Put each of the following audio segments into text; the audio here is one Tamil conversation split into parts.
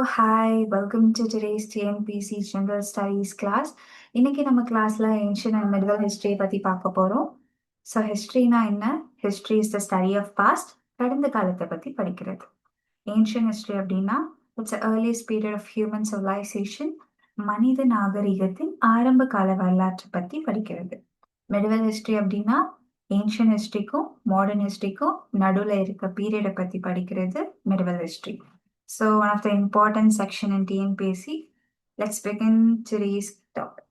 Hi, welcome to today's TNPC General Studies class. இன்னைக்கு நம்ம கிளாஸ்ல ancient and medieval history பத்தி பார்க்க போறோம். So historyனா என்ன? History is the study of past. கடந்த காலத்தை பத்தி படிக்கிறது. Ancient history அப்படின்னா it's the earliest period of human civilization. மனித நாகரிகத்தின் ஆரம்ப கால வரலாற்றை பத்தி படிக்கிறது. Medieval history அப்படின்னா ancient historyக்கும் modern historyக்கும் நடுவுல இருக்க பீரியடை பத்தி படிக்கிறது medieval history. So one of the important section in TNPSC. Let's begin today's topic.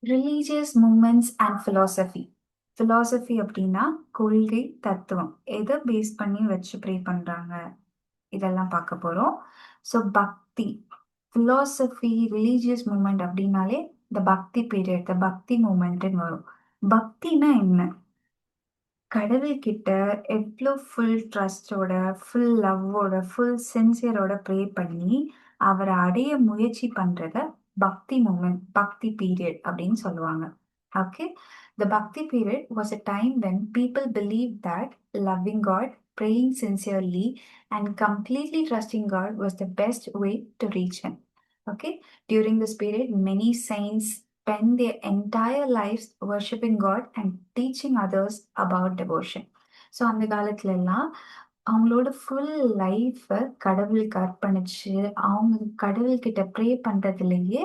Religious movements and philosophy. Philosophy அப்படின்னா கொள்கை தத்துவம் எதை பேஸ் பண்ணி வச்சு ப்ரே பண்றாங்க இதெல்லாம் பார்க்க போறோம். ஸோ பக்தி philosophy ரிலீஜியஸ் மூமெண்ட் அப்படின்னாலே இந்த பக்தி பீரியட் த பக்தி மூமெண்ட்னு வரும். பக்தினா என்ன? கடவுள்கிட்ட எவ்வளோ ஃபுல் ட்ரஸ்டோட ஃபுல் லவ்வோட ஃபுல் சின்சியரோட ப்ரே பண்ணி அவரை அடைய முயற்சி பண்றத பக்தி மூமெண்ட் பக்தி பீரியட் அப்படின்னு சொல்லுவாங்க. Okay, the bhakti period was a time when people believe that loving God, praying sincerely and completely trusting God was the best way to reach him. Okay, during this period many saints spend their entire lives worshiping God and teaching others about devotion. So அந்த காலத்துல எல்லாம் அவங்களோட ஃபுல் லைஃப்பை கடவுளுக்கு அர்ப்பணிச்சு அவங்க கடவுள்கிட்ட ப்ரே பண்றதுலயே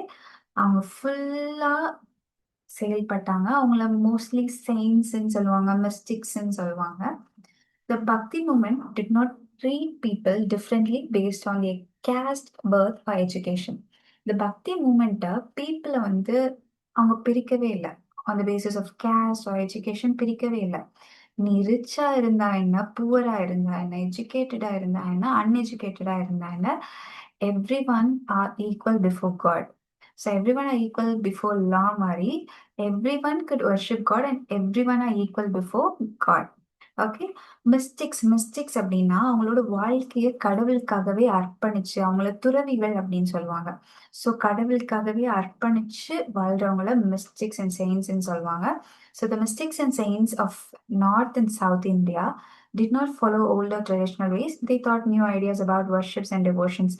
அவங்க ஃபுல்லா செயல்பட்டாங்க. அவங்கள மோஸ்ட்லி செயின்ஸ்ன்னு சொல்லுவாங்க, மிஸ்டிக்ஸ்ன்னு சொல்லுவாங்க. The Bhakti movement did not treat people differently based on their caste, birth or education. The Bhakti movement people வந்து அவங்க பிரிக்கவே இல்லை. On the basis of caste or education பிரிக்கவே இல்லை. நீ ரிச்சா இருந்தா என்ன, புவரா இருந்தா என்ன, எஜுகேட்டடா இருந்தா என்ன, அன்எஜுகேட்டடா இருந்தா என்ன, every one are equal before God. So every one are equal before law மாதிரி every one could worship God and every one are equal before God. Okay, mystics அப்படின்னா அவங்களோட வாழ்க்கையை கடவுளுக்காகவே அர்ப்பணிச்சு அவங்கள துறவிகள் அப்படின்னு சொல்லுவாங்க. ஸோ கடவுளுக்காகவே அர்ப்பணிச்சு வாழ்றவங்கள மிஸ்டிக்ஸ் அண்ட் செயின்ஸ்ன்னு சொல்லுவாங்க. So the mystics and saints of north and south India did not follow older traditional ways. They thought new ideas about worships and devotions.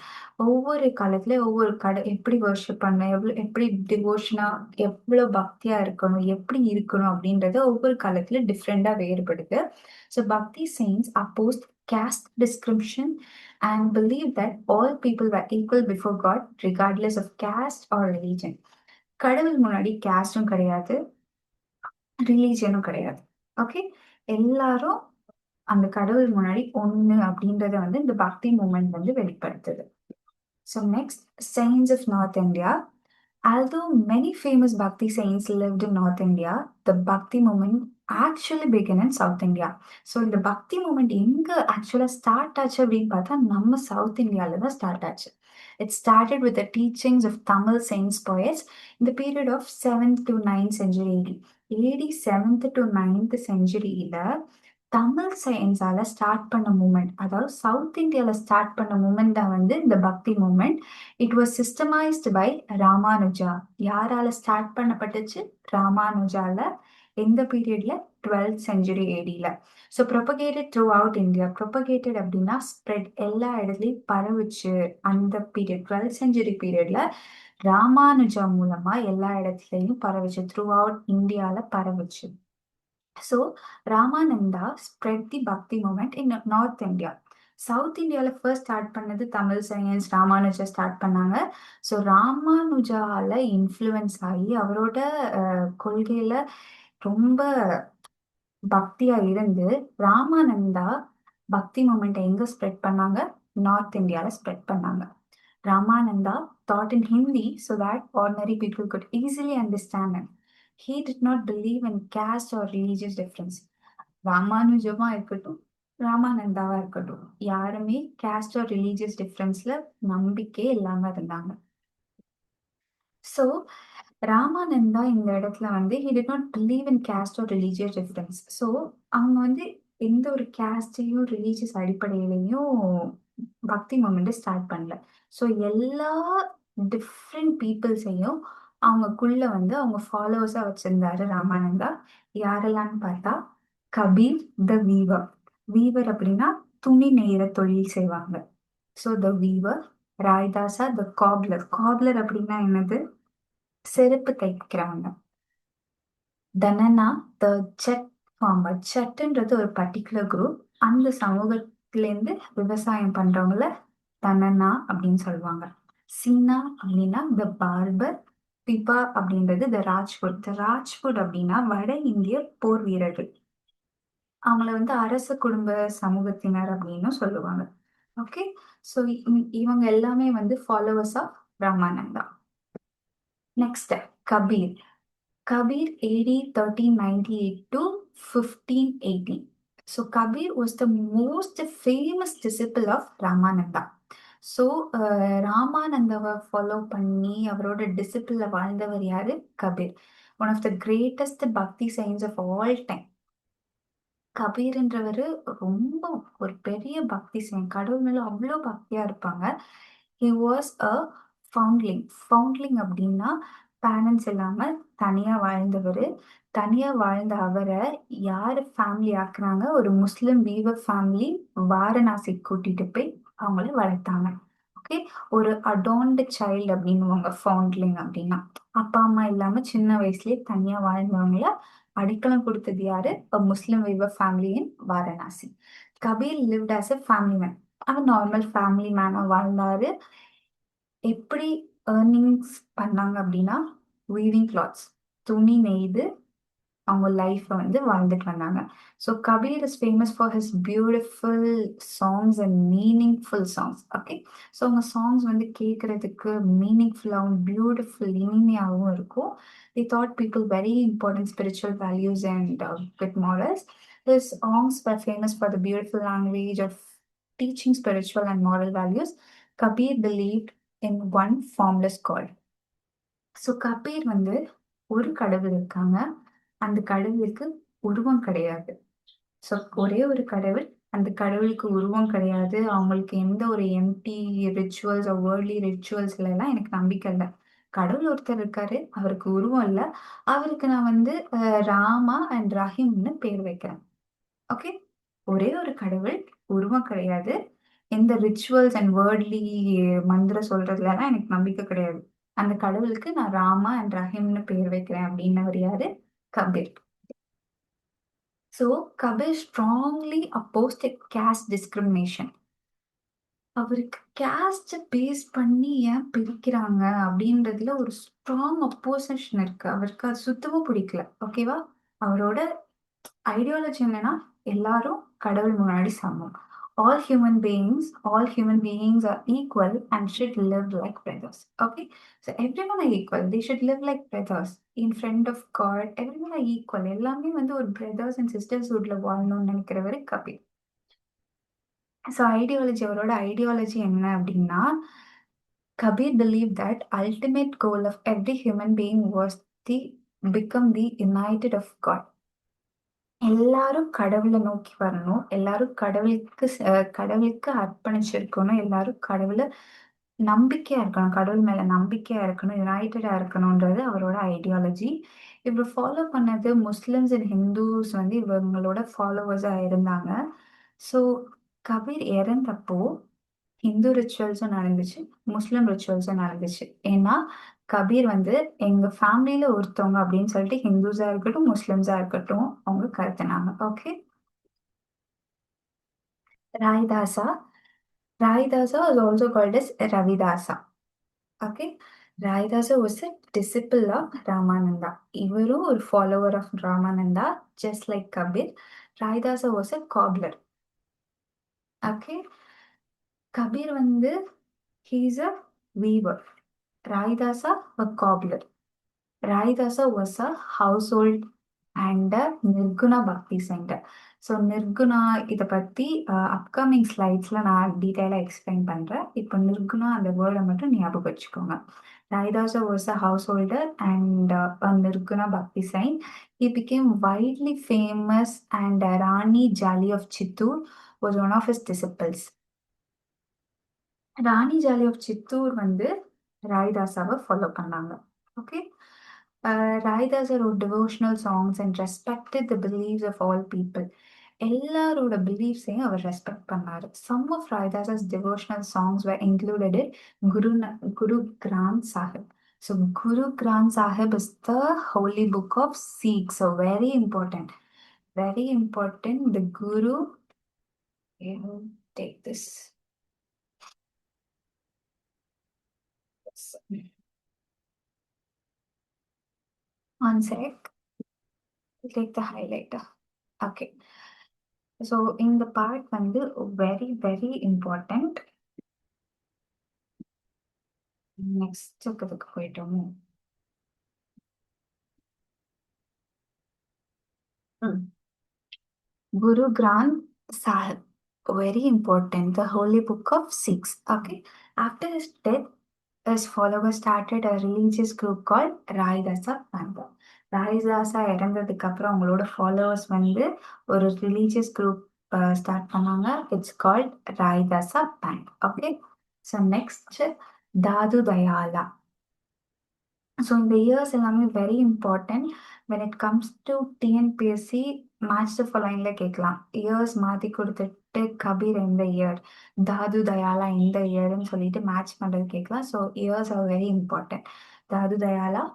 ஒவ்வொரு காலத்துல ஒவ்வொரு எப்படி வர்ஷிப் பண்ணணும், எப்படி டிவோஷனா எவ்வளவு பக்தியா இருக்கணும், எப்படி இருக்கணும் அப்படின்றது ஒவ்வொரு காலத்துல டிஃப்ரெண்டா வேறுபடுது. ஸோ பக்தி saints opposed caste discrimination and believed that all people were equal before God regardless of caste or religion. கடவுள் முன்னாடி கேஸ்டும் கிடையாது, ரிலீஜியனும் கிடையாது. ஓகே, எல்லாரும் அந்த கடவுள் முன்னாடி ஒண்ணு அப்படின்றத வந்து இந்த பக்தி மூமெண்ட் வந்து வெளிப்படுத்துது. So next, saints of North India. Although many famous Bhakti saints lived in North India, the Bhakti movement actually began in South India. So இந்த பக்தி மூமெண்ட் எங்க ஆக்சுவலா ஸ்டார்ட் ஆச்சு அப்படின்னு பார்த்தா நம்ம சவுத் இந்தியால தான் ஸ்டார்ட் ஆச்சு. It started with the teachings of Tamil saints poets in the period of 7th to 9th century AD. AD 7th to 9th centuryல தமிழ் சயின்ஸால ஸ்டார்ட் பண்ண மூமெண்ட், அதாவது சவுத் இந்தியால ஸ்டார்ட் பண்ண மூமெண்ட் தான் வந்து இந்த bhakti movement. It was systematized by Ramanuja. யாரால ஸ்டார்ட் பண்ணப்பட்டுச்சு? ராமானுஜால. எந்த பீரியட்ல? 12th century ADல. So propagated throughout India. Propagated அப்படின்னா ஸ்ப்ரெட், எல்லா இடத்துலையும் பரவுச்சு. அந்த பீரியட் 12th century பீரியட்ல ராமானுஜா மூலமா எல்லா இடத்துலையும் பரவுச்சு, த்ரூ அவுட் இந்தியால பரவுச்சு. ஸோ ராமானந்தா ஸ்ப்ரெட் தி பக்தி moment in north India. South இந்தியாவில் ஃபர்ஸ்ட் ஸ்டார்ட் பண்ணது தமிழ் சயின்ஸ், ராமானுஜா ஸ்டார்ட் பண்ணாங்க. ஸோ ராமானுஜால இன்ஃப்ளூயன்ஸ் ஆகி அவரோட கொள்கையில ரொம்ப பக்தியா இருந்து ராமானந்தா பக்தி மூமெண்ட் எங்க ஸ்ப்ரெட் பண்ணாங்க? நார்த் இந்தியால ஸ்ப்ரெட் பண்ணாங்க. Ramananda taught in Hindi so that ordinary people could easily understand him. He did not believe in caste or religious difference. ராமானுஜமா இருக்கட்டும், ராமானந்தாவா இருக்கட்டும், யாருமே caste or religious differenceல நம்பிக்கை இல்லாம இருந்தாங்க. ஸோ ராமானந்தா இந்த இடத்துல வந்து he did not believe in caste or religious difference. So அவங்க வந்து எந்த ஒரு கேஸ்டையும் ரிலீஜியஸ் அடிப்படையிலையும் பக்தி மூமெண்ட் ஸ்டார்ட் பண்ணல. ஸோ எல்லா டிஃப்ரெண்ட் பீப்புள்ஸையும் அவங்கக்குள்ள வந்து அவங்க ஃபாலோவர்ஸா வச்சிருந்தாரு ராமானந்தா. யாரெல்லாம்னு பார்த்தா கபீர் த வீவர். வீவர் அப்படின்னா துணி நெய்கிற தொழில் செய்வாங்க. So the weaver. Raidasa the cobbler. Cobbler அப்படின்னா என்னது? செருப்பு தைக்கிறவங்க. தனனா த செட் ஃபார்மர். செட்டுன்றது ஒரு பர்டிகுலர் குரூப். அந்த சமூகத்திலேருந்து விவசாயம் பண்றவங்கள தனனா அப்படின்னு சொல்லுவாங்க. சீனா அப்படின்னா த பார்பர். பிபா அப்படின்றது த ராஜ்புட். த ராஜ்புட் அப்படின்னா வட இந்திய போர் வீரர்கள். அவங்கள வந்து அரச குடும்ப சமூகத்தினர் அப்படின்னு சொல்லுவாங்க. ஓகே. ஸோ இவங்க எல்லாமே வந்து followers of Ramananda. Next Kabir. Kabir AD 1398 to 1580. So Kabir was the most famous disciple of Ramananda. So ராமானந்தாவை ஃபாலோ பண்ணி அவரோட டிசிப்ளில் வாழ்ந்தவர் யாரு? Kabir. One of the greatest bhakti saints of all time. கபீர்ன்றவர் ரொம்ப ஒரு பெரிய பக்தி செய்யும். கடவுள் மேல அவ்வளோ பக்தியா இருப்பாங்க. He was a ஃபவுண்ட்லிங். ஃபவுண்ட்லிங் அப்படின்னா பேரண்ட்ஸ் இல்லாம தனியா வாழ்ந்தவர். தனியா வாழ்ந்த அவரை யாரு ஃபேமிலி ஆக்குறாங்க? ஒரு முஸ்லிம் வீவர் ஃபேமிலி வாரணாசி கூட்டிட்டு போய் அவங்கள வளர்த்தாங்க. ஓகே. ஒரு அடான்டு சைல்டு அப்படின்னுவாங்க ஃபவுண்ட்லிங் அப்படின்னா. அப்பா அம்மா இல்லாம சின்ன வயசுலயே தனியா வாழ்ந்தவங்கள அடைக்கலம் கொடுத்தது யாரு? A Muslim weaver family in Varanasi. Kabir lived as a family man. அவன் நார்மல் ஃபேமிலி மேனா வாழ்ந்தாரு. எப்படி ஏர்னிங்ஸ் பண்ணாங்க அப்படின்னா, வீவிங் கிளாத்ஸ், துணி நெய்து அவங்க லைஃப்பை வந்து வாழ்ந்துட்டு வந்தாங்க. So Kabir is famous for his beautiful songs and meaningful songs. Okay. So அவங்க சாங்ஸ் வந்து கேட்குறதுக்கு மீனிங்ஃபுல்லாகவும் பியூட்டிஃபுல் இனிமையாகவும் இருக்கும். தி thought people very important spiritual values and good morals. His songs were famous for the beautiful language of teaching spiritual and moral values. Kabir believed in one formless God. So Kabir வந்து ஒரு கடவுள் இருக்காங்க. அந்த கடவுளுக்கு உருவம் கிடையாது. ஸோ ஒரே ஒரு கடவுள். அந்த கடவுளுக்கு உருவம் கிடையாது. அவங்களுக்கு எந்த ஒரு எம்டி ரிச்சுவல்ஸ் வேர்ல்ட்லி ரிச்சுவல்ஸ்ல எல்லாம் எனக்கு நம்பிக்கை இல்லை. கடவுள் ஒருத்தர் இருக்காரு, அவருக்கு உருவம் இல்லை. அவருக்கு நான் வந்து ராமா அண்ட் ரஹீம்னு பேர் வைக்கிறேன். ஓகே. ஒரே ஒரு கடவுள், உருவம் கிடையாது. எந்த ரிச்சுவல்ஸ் அண்ட் வேர்ட்லி மந்திரம் சொல்றதுலலாம் எனக்கு நம்பிக்கை கிடையாது. அந்த கடவுளுக்கு நான் ராமா அண்ட் ரஹீம்னு பேர் வைக்கிறேன் அப்படின்னவர் யாரு? Kabir. So Kabir strongly அப்போஸ்ட் caste discrimination. அவருக்கு கேஸ்ட் பேஸ் பண்ணி ஏன் பிரிக்கிறாங்க அப்படின்றதுல ஒரு ஸ்ட்ராங் அப்போசிஷன் இருக்கு. அவருக்கு அது சுத்தமா பிடிக்கல. ஓகேவா? அவரோட ஐடியாலஜி என்னன்னா, எல்லாரும் கடவுள் முன்னாடி சமம். All human beings are equal and should live like brothers. Okay, so everyone are equal. They should live like brothers in front of God. Everyone are equal. எல்லாமே வந்து ஒரு brothers and sisters உள்ள வாழணும்னு நினைக்கிறவரு கபீர். ஸோ அவரோட ஐடியாலஜி என்ன அப்படின்னா, Kabir believed that ultimate goal of every human being was the become the united of God. எல்லாரும் கடவுளை நோக்கி வரணும். எல்லாரும் கடவுளுக்கு அர்ப்பணிச்சிருக்கணும். எல்லாரும் கடவுளை நம்பிக்கையா இருக்கணும். கடவுள் மேல நம்பிக்கையா இருக்கணும். யுனைடடா இருக்கணும்ன்றது அவரோட ஐடியாலஜி. இவர் ஃபாலோ பண்ணது முஸ்லிம்ஸ் அண்ட் ஹிந்துஸ் வந்து இவங்களோட ஃபாலோவர்ஸா இருந்தாங்க. ஸோ கபீர் இறந்தப்போ ஹிந்து ரிச்சுவல்ஸும் நடந்துச்சு, முஸ்லிம் ரிச்சுவல்ஸும் நடந்துச்சு. ஏன்னா கபீர் வந்து எங்க ஃபேமிலியில ஒருத்தவங்க அப்படின்னு சொல்லிட்டு ஹிந்துஸா இருக்கட்டும் முஸ்லிம்ஸா இருக்கட்டும் அவங்க கருத்துனாங்க. Okay. Raidasa. Raidasa is also called as Ravidasa. Okay. Raidasa was a disciple of Ramananda. இவரும் ஒரு follower of Ramananda just like Kabir. Raidasa was a cobbler. Okay. Kabir வந்து he is a weaver. ராய்தாசா a cobbler. Raidasa was a household and a நிர்குணா பக்தி சென்டர். ஸோ நிர்குணா இதை பற்றி அப்கமிங் ஸ்லைட்ஸில் நான் டீட்டெயிலாக எக்ஸ்பிளைன் பண்ணுறேன். இப்போ நிர்குணா அந்த வேர்டை மட்டும் ஞாபகம் வச்சுக்கோங்க. Raidasa was a householder and a Nirguna Bhakti saint. He became widely famous and Rani Jali of Chittoor was one of his disciples. Rani Jhali of Chittor வந்து ராய்தாசாவை ஃபாலோ பண்ணாங்க. Okay. Raidasa wrote devotional songs and respected the beliefs of all people. எல்லாரோட பிலீஃப்ஸையும் அவர் ரெஸ்பெக்ட் பண்ணாரு. Some of Raidasa's devotional songs were included in Guru Granth Sahib. So Guru Granth Sahib is the holy book of Sikhs. So very important. Very important. The Guru, you know, take this. One sec. Take the highlighter. Okay. So in the part வந்து very very important. நெக்ஸ்ட் இதுக்கு போயிட்டோம். Guru Granth Sahib, very important, the holy book of Sikhs. Okay. After his death, his followers started a religious group called Raidasa Panda. ராய்தாசா இறந்ததுக்கு அப்புறம் அவங்களோட ஃபாலோவர்ஸ் வந்து ஒரு ரிலீஜியஸ் குரூப் ஸ்டார்ட் பண்ணாங்க. It's called Raidasa panth. Okay. So next Dadu Dayala. So இந்த இயர்ஸ் எல்லாமே very important. When it comes to TNPSC match the ஃபாலோயிங்கில் கேட்கலாம். இயர்ஸ் மாற்றி கொடுத்துட்டு கபீர் எந்த இயர், தாது தயாலா எந்த இயர்னு சொல்லிட்டு மேட்ச் பண்ணுறது கேட்கலாம். So years are very important. தாது தயாலா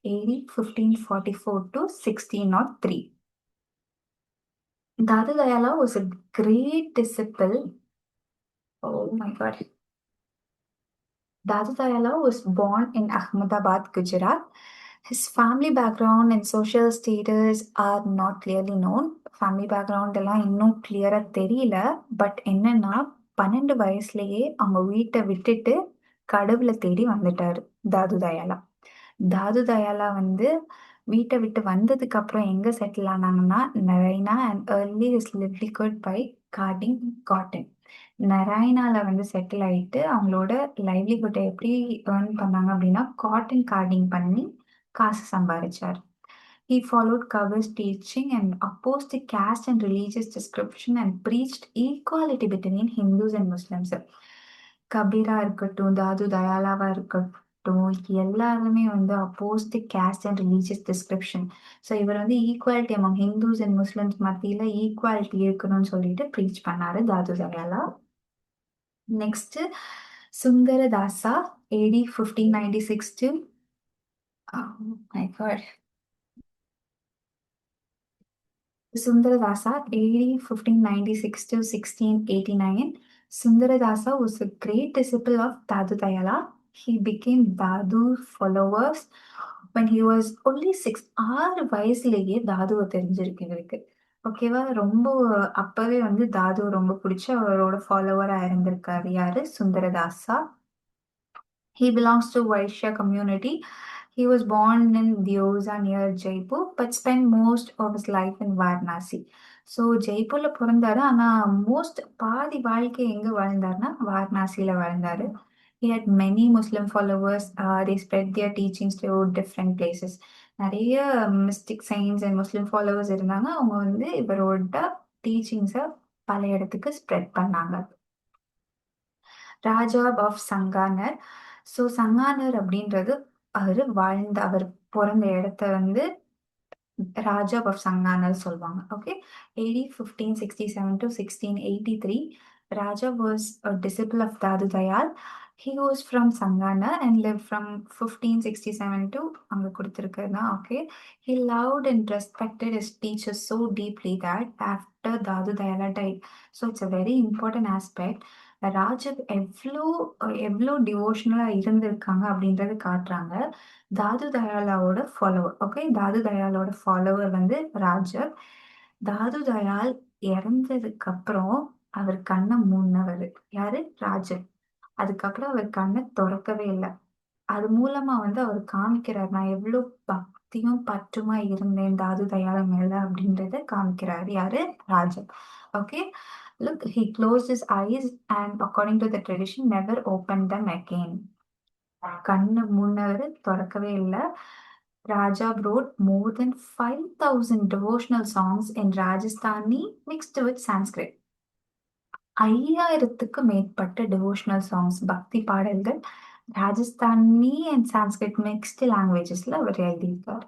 AD 1544 to 1603. Dadu Dayala was a great disciple. Oh my God. Dadu Dayala was born in Ahmedabad, Gujarat. His family background and social status are not clearly known. Family background எல்லாம் இன்னும் கிளியரா தெரியல. பட் என்னன்னா 12 வயசுலயே அவங்க வீட்டை விட்டுட்டு கடவுளை தேடி வந்துட்டாரு தாது தயாலா. தாது தயாலா வந்து வீட்டை விட்டு வந்ததுக்கு அப்புறம் எங்க செட்டில் ஆனாங்கன்னா Naraina and early is livelihood by carding cotton. நராயணால வந்து செட்டில் ஆயிட்டு அவங்களோட லைவ்லிஹுட்டை எப்படி ஏர்ன் பண்ணாங்க அப்படின்னா காட்டன் கார்டிங் பண்ணி காசு சம்பாதிச்சார். He followed Kabir's teaching and opposed the caste and religious description and preached equality between Hindus and Muslims. கபீரா இருக்கட்டும், தாது தயாலாவா இருக்கட்டும், எல்லாருமே வந்து opposed the caste and religious description. So இவர் வந்து equality among Hindus and Muslims மத்தியில் ஈக்குவாலிட்டி இருக்கணும்னு சொல்லிட்டு ப்ரீச் பண்ணாரு Dadu Dayala. Next Sundaradasa AD 1596 to my God. Sundaradasa, AD 1596 to 1689. Sundaradasa was a great disciple of Dadu Dayala. He became Dadu's followers when he was only 6. 6 வயசுலேயே தாதுவை தெரிஞ்சிருக்கு இவருக்கு. ஓகேவா. ரொம்ப அப்பவே வந்து தாது ரொம்ப பிடிச்ச அவரோட ஃபாலோவரா இருந்திருக்காரு. யாரு? சுந்தரதாசா. He belongs to Vaishya community. He was born in Diosa near Jaipur, but spent most of his life in Varanasi. So ஜெய்ப்பூர்ல பிறந்தாரு. ஆனா மோஸ்ட் பாதி வாழ்க்கை எங்க வாழ்ந்தாருன்னா வாரணாசியில வாழ்ந்தாரு. He had many Muslim followers. They spread their teachings to different places. நிறைய mystic science and Muslim followers இருந்தாங்க. அவங்க வந்து இவரோட டீச்சிங்ஸை பல இடத்துக்கு ஸ்ப்ரெட் பண்ணாங்க. ராஜா ஆஃப் சங்கானர். ஸோ சங்கானர் அப்படின்றது அவர் பிறந்த இடத்த வந்து ராஜா ஆஃப் சங்கானர் சொல்லுவாங்க. Okay. AD 1567 to 1683. Raja was a disciple of Dadu Dayal. He was from Sangana and lived from 1567 to அங்க கொடுத்திருக்குன்னா okay. He loved and respected his teachers so deeply that after Dadu Dayala died. So it's a very important aspect. ராஜப் எவ்வளோ டிவோஷனலா இருந்திருக்காங்க அப்படின்றத காட்டுறாங்க. தாது தயாலாவோட ஃபாலோவர். ஓகே. தாது தயாலோட ஃபாலோவர் வந்து ராஜப். தாது தயால் இறந்ததுக்கு அப்புறம் அவர் கண்ணை மூடினவர் யாரு? ராஜப். அதுக்கப்புறம் அவர் கண்ணை திறக்கவே இல்லை. அது மூலமா வந்து அவர் காமிக்கிறார் நான் எவ்வளவு பக்தியும் பற்றுமா இருந்தேன் தாது தயால மேல அப்படின்றத காமிக்கிறாரு. யாரு? ராஜப். Okay. Look, he closed his eyes and according to the tradition never opened them again. கண்ணு மூடினவர் திறக்கவே இல்லை. Raja wrote more than 5,000 devotional songs in Rajasthani mixed with Sanskrit. 5000க்கு மேற்பட்ட டிவோஷனல் சாங்ஸ் பக்தி பாடல்கள் ராஜஸ்தானி அண்ட் சான்ஸ்கிரிட் மிக்ஸ்டு லாங்குவேஜஸ்ல அவர் எழுதியிருக்கார்.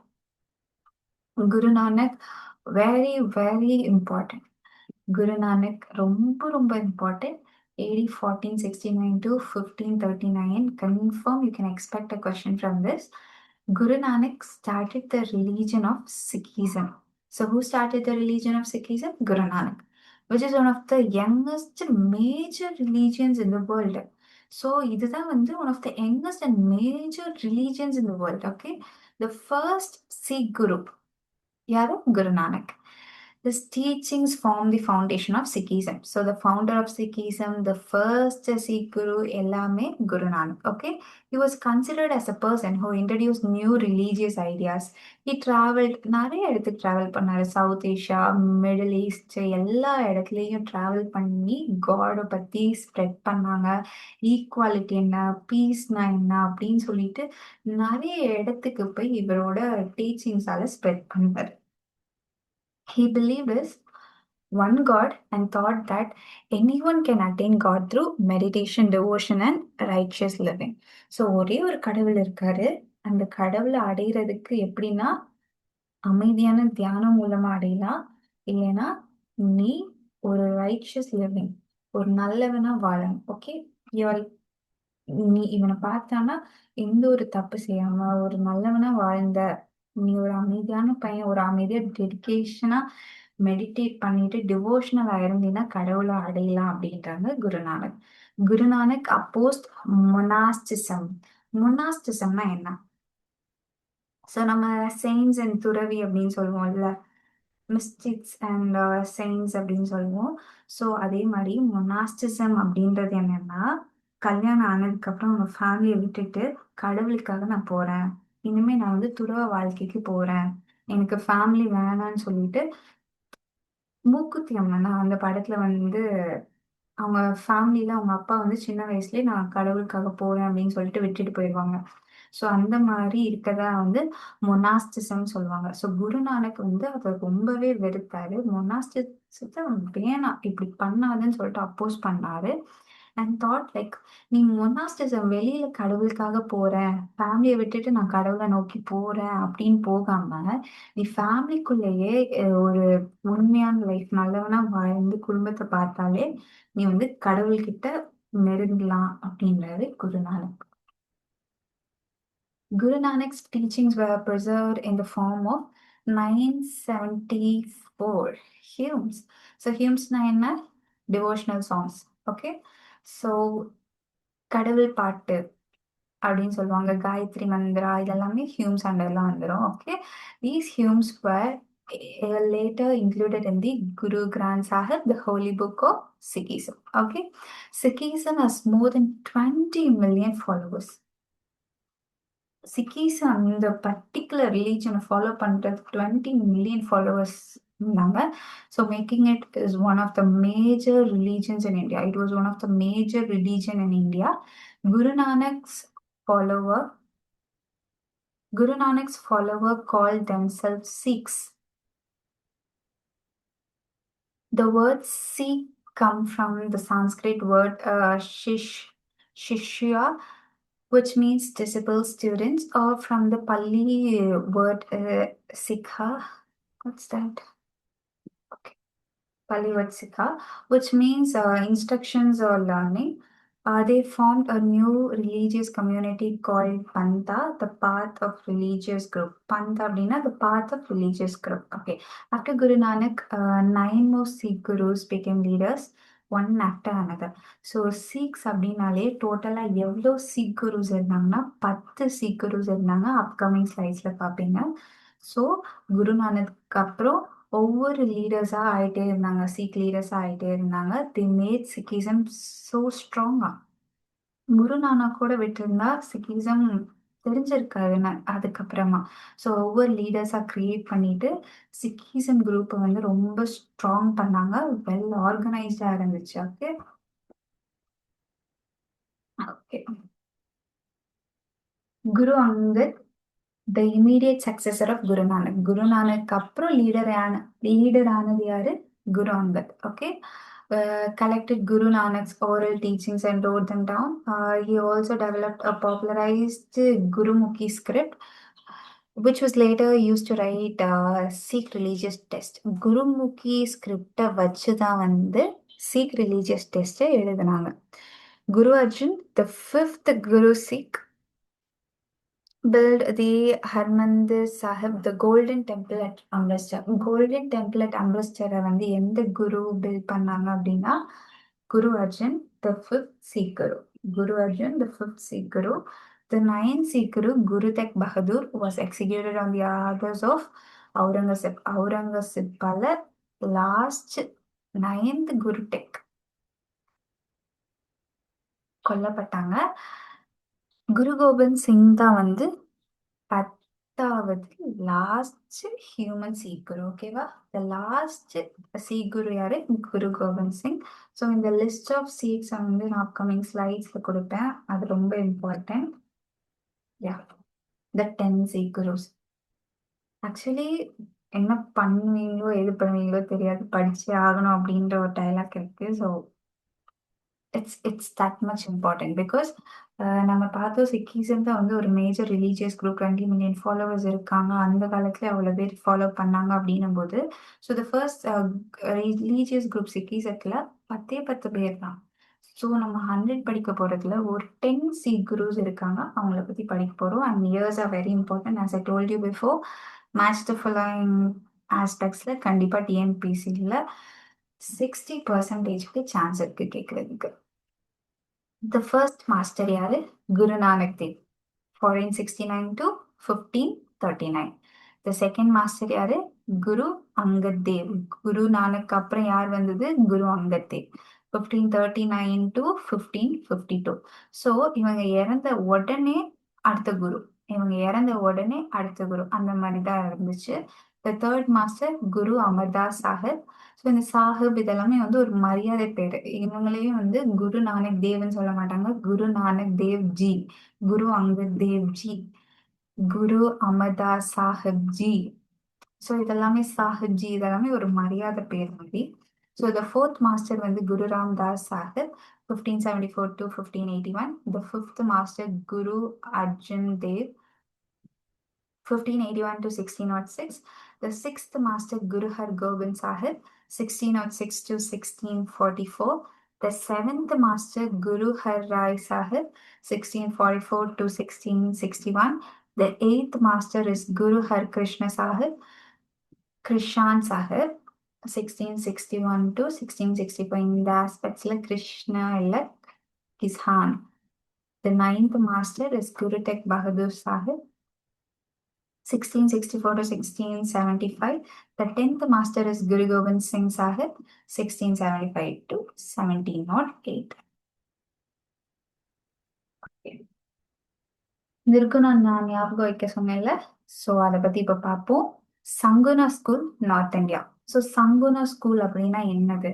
Guru Nanak very very important. Guru Nanak ரொம்ப ரொம்ப important. AD 1469 to 1539. Confirm you can expect a question from this. Guru Nanak started the religion of Sikhism. So who started the religion of Sikhism? Guru Nanak, which is one of the youngest major religions in the world. So இதுதான் வந்து one of the youngest and major religions in the world. Okay, the first Sikh guru யாரு? Guru Nanak. His teachings form the foundation of Sikhism. So the founder of Sikhism, the first Sikh guru, எல்லாமே Guru Nanak. Okay, he was considered as a person who introduced new religious ideas. He traveled, நிறைய இடத்துக்கு travel பண்ணாரு. சவுத் ஏஷியா, மிடில் ஈஸ்ட் எல்லா இடத்துலையும் travel பண்ணி காடை பத்தி ஸ்ப்ரெட் பண்ணாங்க. ஈக்குவாலிட்டி என்ன, பீஸ்னா என்ன அப்படின்னு சொல்லிட்டு நிறைய இடத்துக்கு போய் இவரோட டீச்சிங்ஸால ஸ்ப்ரெட் பண்ணாரு. He believed is one God and thought that anyone can attain God through meditation, devotion and righteous living. So ஒரே ஒரு கடவுள் இருக்காரு. அந்த கடவுளை அடையிறதுக்கு எப்படின்னா அமைதியான தியானம் மூலமா அடையலாம். இல்லைன்னா நீ ஒரு ரைச்சியஸ் லிவிங், ஒரு நல்லவனா வாழணும். ஓகே, நீ இவனை பார்த்தானா எந்த ஒரு தப்பு செய்யாம ஒரு நல்லவனா வாழ்ந்த, நீ ஒரு அமைதியான பையன், ஒரு அமைதியா டெடிகேஷனா மெடிடேட் பண்ணிட்டு டிவோஷனலா இருந்தீங்கன்னா கடவுளை அடையலாம் அப்படின்றாங்க குருநானக். குருநானக் அப்போஸ்ட் மொனாஸ்டிசம். மொனாஸ்டிசம்னா என்ன? ஸோ நம்ம செயின்ஸ் அண்ட் துறவி அப்படின்னு சொல்லுவோம்ல, மிஸ்டிக்ஸ் அண்ட் செயின்ஸ் அப்படின்னு சொல்லுவோம். ஸோ அதே மாதிரி மொனாஸ்டிசம் அப்படின்றது என்னன்னா, கல்யாணம் ஆனதுக்கப்புறம் உங்க ஃபேமிலியை விட்டுட்டு கடவுளுக்காக நான் போறேன், இனிமே நான் வந்து துறவ வாழ்க்கைக்கு போறேன், எனக்கு ஃபேமிலி வேணான்னு சொல்லிட்டு மூக்குத்தி அம்மன் அந்த படத்துல வந்து அவங்க ஃபேமிலியில அவங்க அப்பா வந்து சின்ன வயசுலயே நான் கடவுளுக்காக போறேன் அப்படின்னு சொல்லிட்டு விட்டுட்டு போயிடுவாங்க. ஸோ அந்த மாதிரி இருக்கதா வந்து மொனாஸ்டிசம் சொல்லுவாங்க. ஸோ குருநானக் வந்து அதை ரொம்பவே வெறுத்தாரு. மொனாஸ்டிசத்தை வேணாம், இப்படி பண்ணாதுன்னு சொல்லிட்டு அப்போஸ் பண்ணாரு. அண்ட் தாட் லைக், நீ மொனாஸ்டிசம் வெளியில கடவுளுக்காக போறேன், ஃபேமிலியை விட்டுட்டு நான் கடவுளை நோக்கி போறேன் அப்படின்னு போகாம, நீ ஃபேமிலிக்குள்ளேயே ஒரு உண்மையான லைஃப் நல்லவனா வாழ்ந்து குடும்பத்தை பார்த்தாலே நீ வந்து கடவுள்கிட்ட நெருங்கலாம் அப்படின்றாரு Guru Nanak. Guru Nanak's teachings were preserved in the form of 974 hymns. So hymns na enna? Devotional songs. Okay. So கடவுள் பாட்டு அப்படின்னு சொல்லுவாங்க, காயத்ரி மந்திரா, இதெல்லாமே ஹியூம்ஸ் அண்டர்லாம் வந்துடும். Okay, these hymns were later included in the Guru Granth Sahib, the holy book of Sikhism. Okay, Sikhism has more than 20 million followers. Sikhism, இந்த பர்டிகுலர் ரிலீஜனை ஃபாலோ பண்றது 20 million ஃபாலோவர்ஸ் இருந்தாங்க. So making it is one of the major religions in India. It was one of the major religion in India. Guru Nanak's follower Guru Nanak's follower called themselves Sikhs. The word Sikh come from the Sanskrit word shishya, which means disciple, students, or from the Pali word sikha. What's that? Okay. Pali word sikha, which means instructions or learning. They formed a new religious community called Pantha, the path of religious group. Pantha அப்படின்னா the path of religious group. Okay. After Guru Nanak, 9 more Sikh gurus became leaders, one after another. So Sikhs அப்படின்னாலே டோட்டலாக எவ்வளோ சீக் குருஸ் இருந்தாங்கன்னா 10 சீக் குருஸ் இருந்தாங்க. அப்கமிங் ஸ்லைட்ஸில் பார்ப்பீங்க. ஸோ குருநானக்கு அப்புறம் ஒவ்வொரு லீடர்ஸாக ஆகிட்டே இருந்தாங்க, சீக் லீடர்ஸாக ஆகிட்டே இருந்தாங்க. தி மேட் சிக்கிசம் ஸோ ஸ்ட்ராங்கா. குருநானக்கோட விட்டுருந்தா சிக்கிசம் தெரிஞ்சிருக்காருன்னு அதுக்கப்புறமா. ஸோ ஒவ்வொரு லீடர்ஸாக கிரியேட் பண்ணிட்டு சிக்கிசம் குரூப்பை வந்து ரொம்ப ஸ்ட்ராங் பண்ணாங்க, வெல் ஆர்கனைஸ்டாக இருந்துச்சு. Okay okay. Guru Angad, the immediate successor of Guru Nanak. Guru Nanak அப்புறம் லீடர் ஆனது யாரு? Guru Angad. Okay, collected Guru Nanak's oral teachings and wrote them down. He also developed a popularized Gurumukhi script. which was later used to write Sikh religious text. Gurmukhi ஸ்கிரிப்டை வச்சு தான் வந்து சீக் ரிலீஜியஸ் டெஸ்ட்டை எழுதினாங்க. Guru Arjun, the fifth Guru Sikh, built the Harmandir Sahib, the Golden Temple at Amritsar. Golden Temple at Amritsar வந்து எந்த குரு பில்ட் பண்ணாங்க அப்படின்னா குரு Arjun, the fifth Sikh Guru. Guru Arjan, the fifth Sikh Guru. The ninth Sikh Guru, Guru Tegh Bahadur, was executed on the orders of Aurangzeb. Aurangzeb last ninth Guru Tegh கொல்லப்பட்டாங்க. Guru Gobind Singh தான் வந்து 10வது லாஸ்ட் ஹியூமன் சீக் குரு. ஓகேவா? த லாஸ்ட் சீக் குரு யாரு? குரு கோபிந்த் சிங். ஸோ இந்த லிஸ்ட் ஆஃப் சீக்ஸ் வந்து நான் அப்கமிங் ஸ்லைட்ஸ்ல கொடுப்பேன். அது ரொம்ப இம்பார்ட்டன்ட். யா, த 10 சீக் குருஸ். ஆக்சுவலி என்ன பண்ணுவீங்களோ எது பண்ணுவீங்களோ தெரியாது, படிச்சே ஆகணும் அப்படின்ற ஒரு டைலாக் இருக்கு. So it's that much important because நம்ம பார்த்தோம் சிக்கிசம் தான் வந்து ஒரு major religious group, 20 million followers இருக்காங்க. அந்த காலத்துல அவ்வளோ பேர் ஃபாலோ பண்ணாங்க அப்படின்னும் போது, so the first religious group சிக்கிசத்தில் 10 பேர் தான். ஸோ நம்ம 100 படிக்க போகிறதுல ஒரு 10 சீக் குருஸ் இருக்காங்க, அவங்கள பற்றி படிக்க போகிறோம். And years are very important. As I told you before, match the following ஆஸ்பெக்ட்ஸில் கண்டிப்பாக டிஎன்பிசியில் 60% சான்ஸ் இருக்குது கேட்குறதுக்கு. The first master யாரு? Guru Nanak Dev, 1469 to 1539. The second master யாரு? குரு அங்கத் தேவ். குரு நானக் அப்புறம் யார் வந்தது? குரு அங்கத் தேவ், 1539 to 1552. ஸோ இவங்க இறந்த உடனே அடுத்த குரு, இவங்க இறந்த உடனே அடுத்த குரு, அந்த மாதிரி தான் இருந்துச்சு. The third master Guru Amardas Sahib. So இந்த சாஹிப் இதெல்லாமே வந்து ஒரு மரியாதை பேரு. இவங்களையும் வந்து குரு நானக் தேவ்னு சொல்ல மாட்டாங்க, குரு நானக் தேவ் ஜி, குரு அங்கத் தேவ் ஜி, குரு அமர்தாஸ் சாஹிப் ஜி. ஸோ இதெல்லாமே சாஹிப் ஜி, இதெல்லாமே ஒரு மரியாதை பேர் மாதிரி. ஸோ த ஃபோர்த் மாஸ்டர் வந்து குரு Ramdas Sahib, 1574 to 1581. The fifth master Guru Arjun Dev, 1581 to 1606. The sixth master Guru Har Gobind Sahib, 1606 to 1644. The seventh master Guru Har Rai Sahib, 1644 to 1661. The eighth master is Guru Har Krishna Sahib, Krishan Sahib, 1661 to 1665. இந்த ஆஸ்பெக்ட்ஸ்ல கிருஷ்ணா இல்ல கிஸ்ஹான். The ninth master is Guru Tegh Bahadur Sahib, 1664 to 1675. The 10th master is Guru Gobind Singh Sahib, 1675 to 1708. நிர்குணா நான் ஞாபகம் வைக்க சொன்னேன்ல, ஸோ அதை பத்தி இப்ப பார்ப்போம். Saguna school, north India. So Saguna school அப்படின்னா என்னது?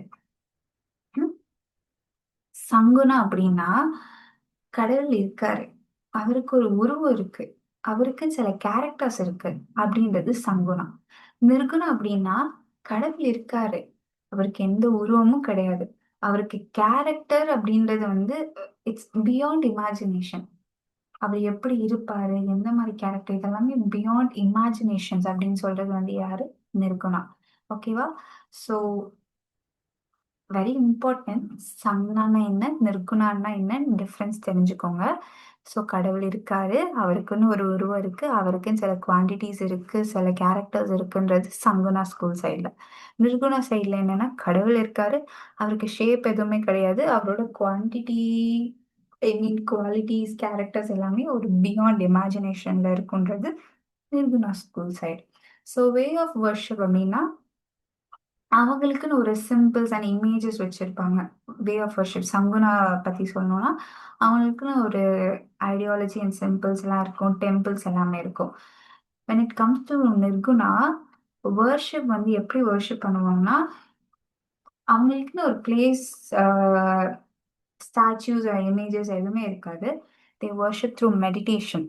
சங்குனா அப்படின்னா கடவுள் இருக்காரு, அவருக்கு ஒரு உருவம் இருக்கு, அவருக்கு சில கேரக்டர்ஸ் இருக்கு அப்படின்றது சங்குனா. நிர்குணா அப்படின்னா கடவுள் இருக்காரு, அவருக்கு எந்த உருவமும் கிடையாது, அவருக்கு கேரக்டர் அப்படின்றது வந்து இட்ஸ் பியாண்ட் இமேஜினேஷன். அவர் எப்படி இருப்பாரு, எந்த மாதிரி கேரக்டர், இதெல்லாமே பியாண்ட் இமேஜினேஷன்ஸ் அப்படின்னு சொல்றது வந்து யாரு? நிர்குணா. ஓகேவா? So very important. சங்குனான்னா என்ன, நிர்குணான்னா என்ன, டிஃப்ரென்ஸ் தெரிஞ்சுக்கோங்க. ஸோ கடவுள் இருக்காரு, அவருக்குன்னு ஒரு உருவம் இருக்கு, அவருக்குன்னு சில குவான்டிட்டிஸ் இருக்கு, சில கேரக்டர்ஸ் இருக்குன்றது சங்குனா ஸ்கூல் சைடில். நிர்குணா சைடில் என்னன்னா கடவுள் இருக்காரு, அவருக்கு ஷேப் எதுவுமே கிடையாது, அவரோட quantity I mean qualities characters எல்லாமே ஒரு பியாண்ட் இமேஜினேஷன்ல இருக்குன்றது Nirguna school side. So way of worship அப்படின்னா அவங்களுக்குன்னு ஒரு சிம்பிள்ஸ் அண்ட் இமேஜஸ் வச்சிருப்பாங்க. வே ஆஃப் வர்ஷிப் சங்குனா பத்தி சொல்லணும்னா அவங்களுக்குன்னு ஒரு ஐடியாலஜி அண்ட் சிம்பிள்ஸ் எல்லாம் இருக்கும், டெம்பிள்ஸ் எல்லாமே இருக்கும். when it comes to Nirguna worship வந்து எப்படி வர்ஷிப் பண்ணுவாங்கன்னா அவங்களுக்குன்னு ஒரு பிளேஸ், ஸ்டாச்சூஸ் இமேஜஸ் எதுவுமே இருக்காது. They worship through meditation,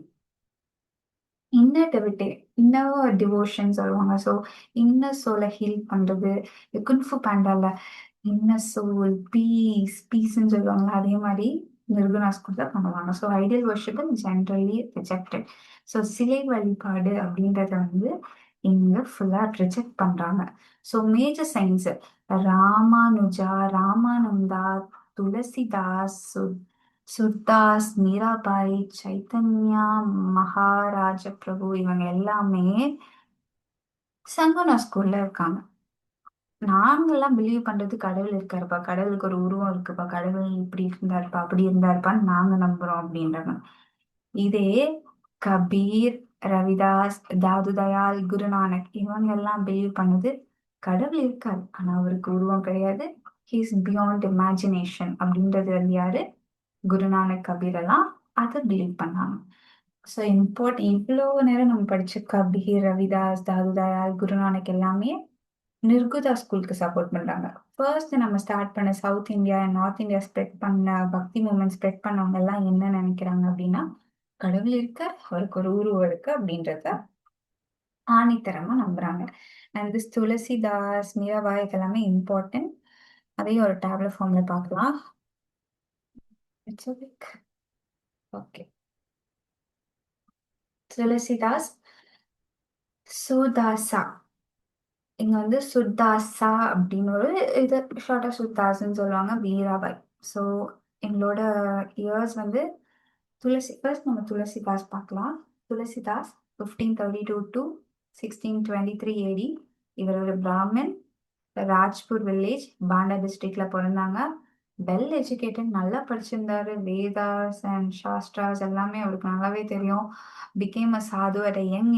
inner devotion சொல்லுவாங்க. ஸோ இன்னர் சோலை ஹீல் பண்றது, குன்ஃபு பேண்டால இன்னர் சோல் பீஸ்ன்னு சொல்லுவாங்க. அதே மாதிரி நிர்குணா ஸ்கூல் தான் பண்ணுவாங்க. So ideal worship generally rejected. So சிலை வழிபாடு அப்படின்றத வந்து இங்க ஃபுல்லா ரிஜெக்ட் பண்றாங்க. So major saints Ramanuja, Ramananda, Tulsidas, Surdas, Mirabai, Chaitanya Maharaj Prabhu இவங்க எல்லாமே சங்கனா ஸ்கூல்ல இருக்காங்க. நாங்கெல்லாம் பிலீவ் பண்றது கடவுள் இருக்காருப்பா, கடவுளுக்கு ஒரு உருவம் இருக்குப்பா, கடவுள் இப்படி இருந்தாருப்பா, அப்படி இருந்தாருப்பான்னு நாங்க நம்புறோம் அப்படின்றாங்க. இதே கபீர், ரவிதாஸ், தாது தயாள், குருநானக் இவங்க எல்லாம் பிலீவ் பண்ணது கடவுள் இருக்காரு, ஆனா அவருக்கு உருவம் கிடையாது, ஹீஸ் பியாண்ட் இமேஜினேஷன் அப்படின்றது வந்து யாரு, குருநானக், கபீர் எல்லாம் அதை பிலீவ் பண்ணாங்க. ஸோ இவ்வளோ நேரம் நம்ம படிச்ச கபீர், ரவிதாஸ், தாது தயாள், குருநானக் எல்லாமே நிர்குதா ஸ்கூலுக்கு சப்போர்ட் பண்றாங்க. ஃபர்ஸ்ட் நம்ம ஸ்டார்ட் பண்ண south India and north India spread பண்ண பக்தி மூமெண்ட் ஸ்ப்ரெட் பண்ணவங்க எல்லாம் என்ன நினைக்கிறாங்க அப்படின்னா கடவுள் இருக்க, அவருக்கு ஒரு உருவம் இருக்கு அப்படின்றத ஆணித்தரமா நம்புறாங்க. அண்ட் திஸ் துளசிதாஸ், மீராபாய் இதெல்லாமே இம்பார்ட்டன்ட். அதையும் ஒரு டேப்லெட் ஃபார்ம்ல பார்க்கலாம். It's okay. துளசிதாஸ் சுதாசா, இங்க வந்து சுத்தாசா அப்படின்னு ஒரு இது ஷார்ட்டா சுத்தாஸ்ன்னு சொல்லுவாங்க. வீராபாய். ஸோ எங்களோட இயர்ஸ் வந்து ஃபர்ஸ்ட் நம்ம துளசிதாஸ் பார்க்கலாம். துளசிதாஸ் 1532 டு 1623 ஏடி. இவர் ஒரு பிராமின், ராஜ்பூர் வில்லேஜ், பாண்டா டிஸ்ட்ரிக்ட்ல பிறந்தாங்க. வெல் எஜுகேட்டட், நல்லா படிச்சிருந்தாரு. வேதாஸ் அண்ட் சாஸ்திராஸ் எல்லாமே அவருக்கு நல்லாவே தெரியும். பிகேம் அ சாது அட் அ யங்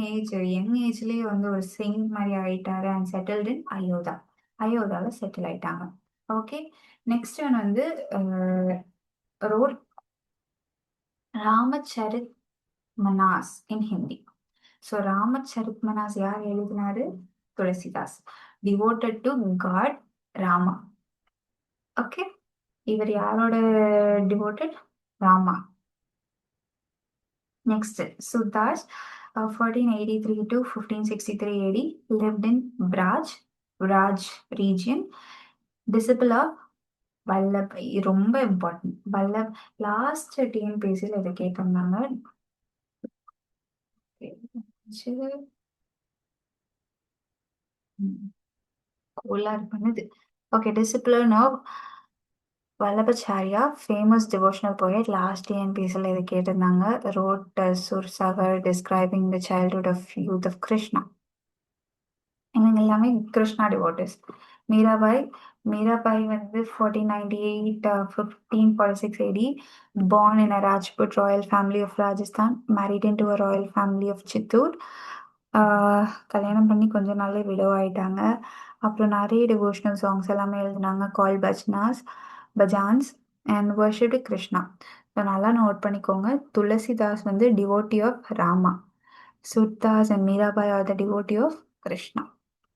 ஏஜ்லயே வந்து ஒரு செயின்ட் மாதிரி ஆயிட்டாரு. And settled in Ayodhya. அயோதால செட்டில் ஆயிட்டாங்க. ஓகே. நெக்ஸ்ட் ஒன் வந்து wrote Ramcharit Manas in Hindi. So Ramcharit Manas யார் எழுதினாரு? Tulsidas. Devoted to god Rama. Okay. இவர் யாரோட devoted? Rama. Next, Sudash, 1483 to 1563 AD, lived in Raj region, disciple of Vallabh. ரொம்ப இம்பார்ட்டன்ட். வல்லப் லாஸ்ட் டிஎன்பிஎஸ்சியில் இதை கேட்டிருந்தாங்க. கோளாறு பண்ணுது. Okay. Discipline of Vallabhacharya, famous devotional poet. Last டிஎன்பிஎஸ்சியில் இதை கேட்டிருந்தாங்க. Wrote Sursagar describing the childhood of youth of Krishna. இவங்க எல்லாமே கிருஷ்ணா டிவோட்டிஸ். மீராபாய். மீராபாய் வந்து 1498 1546 AD, born in a Rajput royal family of Rajasthan, married into a royal family of Chittoor. கல்யாணம் பண்ணி கொஞ்ச நாள்ல விடோ ஆயிட்டாங்க. அப்புறம் நிறைய டிவோஷனல் சாங்ஸ் எல்லாமே எழுதினாங்க. Call bhajans and worshipped Krishna. So நல்லா நோட் பண்ணிக்கோங்க. துளசிதாஸ் வந்து devotee of Rama. Surdas and Mirabai are the devotee of Krishna.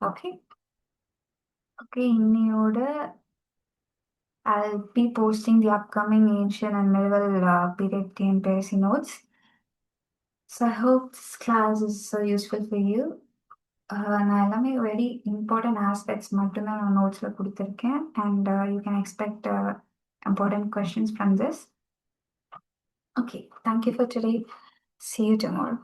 Okay. Okay. இன்னையோட I'll be posting the upcoming ancient and medieval period TNPSC notes. So I hope this class is so useful for you. நான் எல்லாமே வெரி இம்பார்ட்டன்ட் ஆஸ்பெக்ட்ஸ் மட்டும்தான் நான் நோட்ஸில் கொடுத்துருக்கேன். And you can expect important questions from this. Okay, thank you for today. See you tomorrow.